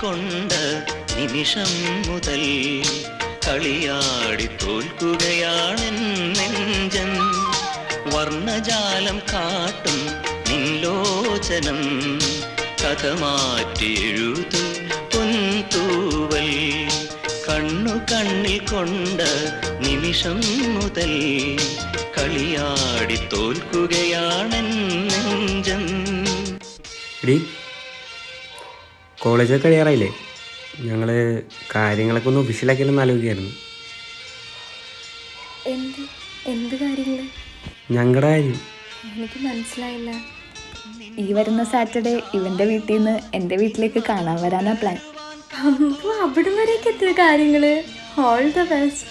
കൊണ്ട നിമിഷം മുതൽ കളിയാടി തോൽക്കുകയാണെൻ നെഞ്ചൻ. വർണ്ണജാലം കാട്ടും നിൻലോചനം കഥ മാറ്റി എഴുതും പൊൻതൂവൽ. കണ്ണു കണ്ണിൽ കൊണ്ട നിമിഷം മുതൽ കളിയാടി തോൽക്കുകയാണെൻ നെഞ്ചൻ. എടീ, കോളേജൊക്കെ കഴിയാറായില്ലേ? ഞങ്ങൾ കാര്യങ്ങളൊക്കെ ഒന്ന് ഒഫീഷ്യലാക്കിയാലൊന്ന് ആലോചിക്കായിരുന്നു. എന്ത് കാര്യങ്ങൾ? ഞങ്ങളുടെ കാര്യം. എനിക്ക് മനസ്സിലായില്ല. ഈ വരുന്ന സാറ്റർഡേ ഇവൻ്റെ വീട്ടിൽ നിന്ന് എൻ്റെ വീട്ടിലേക്ക് കാണാൻ വരാനാ പ്ലാൻ. അപ്പോൾ അവിടം വരെയൊക്കെ എത്തിയ കാര്യങ്ങൾ. All the best.